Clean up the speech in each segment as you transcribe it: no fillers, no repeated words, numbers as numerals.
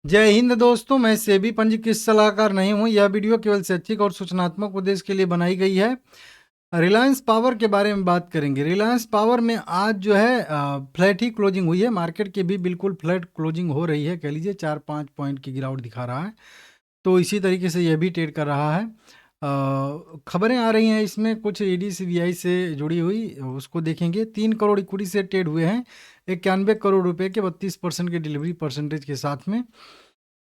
जय हिंद दोस्तों, मैं सेबी पंजीकृत सलाहकार नहीं हूं। यह वीडियो केवल शैक्षिक और सूचनात्मक उद्देश्य के लिए बनाई गई है। रिलायंस पावर के बारे में बात करेंगे। रिलायंस पावर में आज जो है फ्लैट ही क्लोजिंग हुई है। मार्केट की भी बिल्कुल फ्लैट क्लोजिंग हो रही है, कह लीजिए 4-5 पॉइंट की गिरावट दिखा रहा है। तो इसी तरीके से यह भी ट्रेड कर रहा है। खबरें आ रही हैं इसमें कुछ ईडी सीबीआई से जुड़ी हुई, उसको देखेंगे। 3 करोड़ इक्विटी से ट्रेड हुए हैं 91 करोड़ रुपए के 32% के डिलीवरी परसेंटेज के साथ में।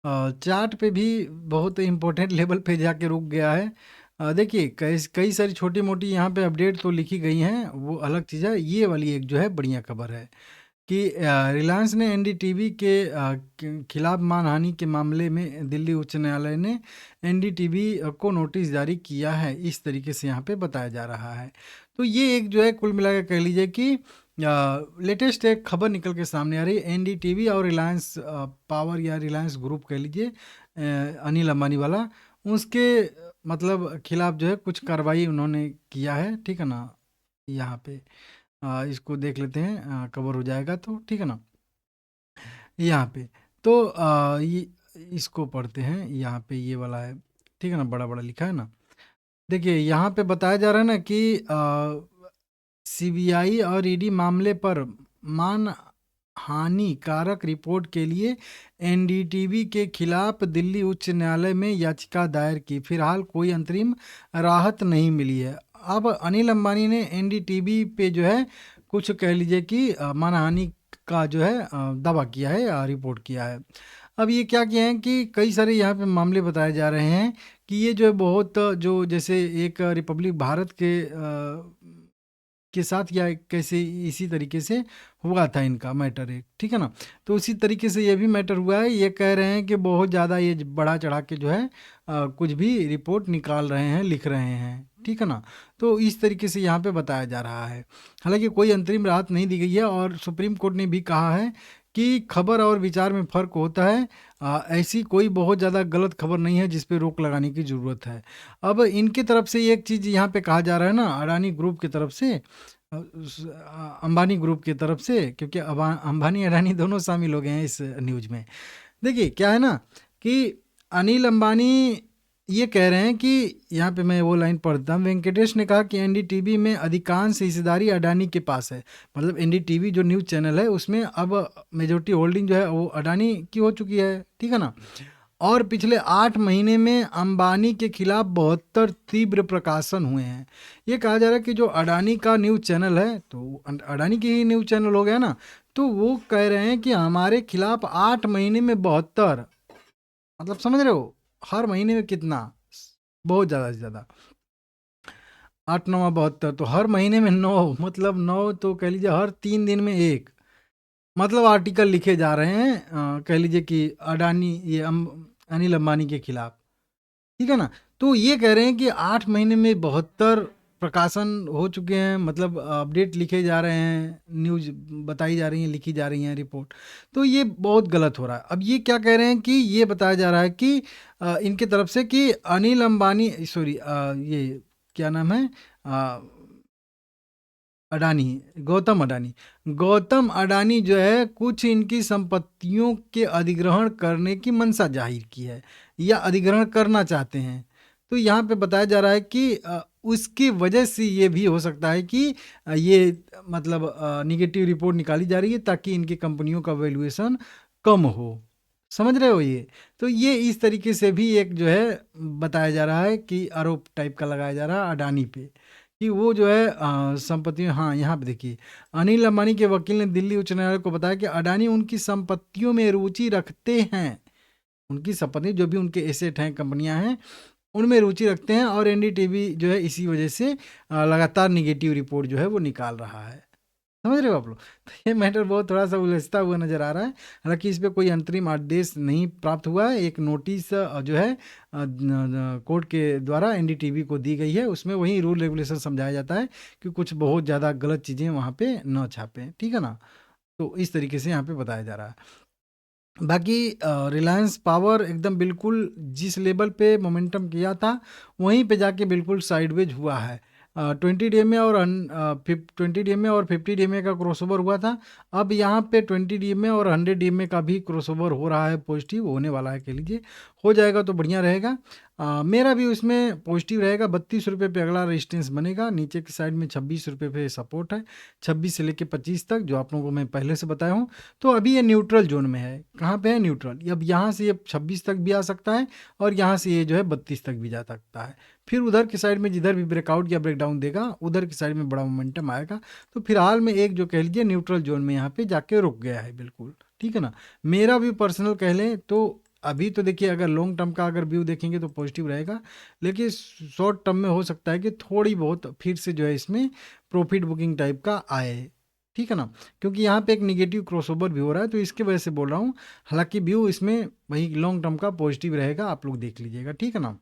चार्ट पे भी बहुत इम्पोर्टेंट लेवल पे जाके रुक गया है। देखिए कई कई सारी छोटी मोटी यहाँ पे अपडेट तो लिखी गई हैं, वो अलग चीज़ है। ये वाली एक जो है बढ़िया खबर है कि रिलायंस ने एनडीटीवी के खिलाफ मानहानि के मामले में दिल्ली उच्च न्यायालय ने एनडीटीवी को नोटिस जारी किया है, इस तरीके से यहाँ पे बताया जा रहा है। तो ये एक जो है कुल मिलाकर कह लीजिए कि लेटेस्ट एक खबर निकल के सामने आ रही है। एनडीटीवी और रिलायंस पावर या रिलायंस ग्रुप कह लीजिए, अनिल अंबानी वाला, उसके मतलब खिलाफ जो है कुछ कार्रवाई उन्होंने किया है, ठीक है ना। यहाँ पे इसको देख लेते हैं, कवर हो जाएगा तो ठीक है ना। यहाँ पे तो ये इसको पढ़ते हैं। यहाँ पे ये वाला है, ठीक है ना, बड़ा बड़ा लिखा है ना। देखिए यहाँ पे बताया जा रहा है ना कि सीबीआई और ईडी मामले पर मान हानिकारक रिपोर्ट के लिए एनडीटीवी के खिलाफ दिल्ली उच्च न्यायालय में याचिका दायर की। फिलहाल कोई अंतरिम राहत नहीं मिली है। अब अनिल अंबानी ने एनडीटीवी पे जो है कुछ कह लीजिए कि मानहानि का जो है दावा किया है या रिपोर्ट किया है। अब ये क्या किया है कि कई सारे यहाँ पे मामले बताए जा रहे हैं कि ये जो है बहुत जो जैसे एक रिपब्लिक भारत के साथ या कैसे इसी तरीके से हुआ था इनका मैटर एक, ठीक है ना। तो उसी तरीके से ये भी मैटर हुआ है। ये कह रहे हैं कि बहुत ज़्यादा ये बढ़ा चढ़ा के जो है कुछ भी रिपोर्ट निकाल रहे हैं, लिख रहे हैं, ठीक है ना। तो इस तरीके से यहाँ पे बताया जा रहा है। हालांकि कोई अंतरिम राहत नहीं दी गई है और सुप्रीम कोर्ट ने भी कहा है कि खबर और विचार में फ़र्क होता है। ऐसी कोई बहुत ज़्यादा गलत खबर नहीं है जिस पे रोक लगाने की ज़रूरत है। अब इनकी तरफ से एक चीज़ यहाँ पे कहा जा रहा है ना, अडानी ग्रुप की तरफ से, अंबानी ग्रुप की तरफ से, क्योंकि अंबानी अडानी दोनों शामिल हो गए हैं इस न्यूज़ में। देखिए क्या है ना कि अनिल अंबानी ये कह रहे हैं कि यहाँ पे मैं वो लाइन पढ़ता हूँ। वेंकटेश ने कहा कि एनडीटीवी में अधिकांश हिस्सेदारी अडानी के पास है। मतलब एनडीटीवी जो न्यूज़ चैनल है उसमें अब मेजोरिटी होल्डिंग जो है वो अडानी की हो चुकी है, ठीक है ना। और पिछले 8 महीने में अंबानी के खिलाफ 72 तीव्र प्रकाशन हुए हैं। ये कहा जा रहा है कि जो अडानी का न्यूज़ चैनल है, तो अडानी की ही न्यूज़ चैनल हो गया ना, तो वो कह रहे हैं कि हमारे खिलाफ 8 महीने में 72, मतलब समझ रहे हो, हर महीने में कितना, बहुत ज़्यादा से ज़्यादा 8 9 72, तो हर महीने में 9, मतलब 9 तो कह लीजिए हर 3 दिन में एक, मतलब आर्टिकल लिखे जा रहे हैं, कह लीजिए कि अडानी ये अनिल अंबानी के खिलाफ, ठीक है ना। तो ये कह रहे हैं कि 8 महीने में 72 प्रकाशन हो चुके हैं, मतलब अपडेट लिखे जा रहे हैं, न्यूज़ बताई जा रही हैं, लिखी जा रही हैं रिपोर्ट। तो ये बहुत गलत हो रहा है। अब ये क्या कह रहे हैं कि ये बताया जा रहा है कि इनकी तरफ से कि अनिल अंबानी, सॉरी, ये क्या नाम है, अ, अडानी, गौतम अडानी जो है कुछ इनकी संपत्तियों के अधिग्रहण करने की मंशा जाहिर की है या अधिग्रहण करना चाहते हैं। तो यहाँ पे बताया जा रहा है कि उसकी वजह से ये भी हो सकता है कि ये मतलब निगेटिव रिपोर्ट निकाली जा रही है ताकि इनकी कंपनियों का वैल्यूएशन कम हो। समझ रहे हो ये। तो ये इस तरीके से भी एक जो है बताया जा रहा है कि आरोप टाइप का लगाया जा रहा है अडानी पे कि वो जो है संपत्ति, हाँ यहाँ पे देखिए, अनिल अंबानी के वकील ने दिल्ली उच्च न्यायालय को बताया कि अडानी उनकी संपत्तियों में रुचि रखते हैं। उनकी संपत्ति जो भी उनके एसेट हैं, कंपनियां हैं, उनमें रुचि रखते हैं और एनडीटीवी जो है इसी वजह से लगातार निगेटिव रिपोर्ट जो है वो निकाल रहा है। समझ रहे हो आप लोग। तो ये मैटर बहुत थोड़ा सा उलझता हुआ नजर आ रहा है। हालांकि इस पे कोई अंतरिम आदेश नहीं प्राप्त हुआ है। एक नोटिस जो है कोर्ट के द्वारा एनडीटीवी को दी गई है, उसमें वही रूल रेगुलेशन समझाया जाता है कि कुछ बहुत ज़्यादा गलत चीज़ें वहाँ पे न छापें, ठीक है ना। तो इस तरीके से यहाँ पे बताया जा रहा है। बाकी रिलायंस पावर एकदम बिल्कुल जिस लेवल पे मोमेंटम किया था वहीं पे जाके बिल्कुल साइडवेज हुआ है। 20 DMA और 20 DMA और 50 DMA का क्रॉसओवर हुआ था। अब यहाँ पे 20 DMA और 100 DMA का भी क्रॉसओवर हो रहा है, पॉजिटिव होने वाला है, कह लीजिए हो जाएगा तो बढ़िया रहेगा। मेरा भी उसमें पॉजिटिव रहेगा। 32 रुपये पे अगला रेजिस्टेंस बनेगा, नीचे की साइड में 26 रुपये पे सपोर्ट है, 26 से लेके 25 तक, जो आप लोगों को मैं पहले से बताया हूँ। तो अभी ये न्यूट्रल जोन में है। कहाँ पे है? न्यूट्रल। अब यहाँ से ये 26 तक भी आ सकता है और यहाँ से ये जो है 32 तक भी जा सकता है। फिर उधर की साइड में जिधर भी ब्रेकआउट या ब्रेकडाउन देगा, उधर की साइड में बड़ा मोमेंटम आएगा। तो फिलहाल में एक जो कह लीजिए न्यूट्रल जोन में यहाँ पे जाके रुक गया है, बिल्कुल ठीक है ना। मेरा भी पर्सनल कह लें तो अभी तो देखिए, अगर लॉन्ग टर्म का अगर व्यू देखेंगे तो पॉजिटिव रहेगा, लेकिन शॉर्ट टर्म में हो सकता है कि थोड़ी बहुत फिर से जो है इसमें प्रॉफिट बुकिंग टाइप का आए, ठीक है ना। क्योंकि यहाँ पे एक निगेटिव क्रॉसओवर भी हो रहा है, तो इसके वजह से बोल रहा हूँ। हालांकि व्यू इसमें वही लॉन्ग टर्म का पॉजिटिव रहेगा, आप लोग देख लीजिएगा, ठीक है ना।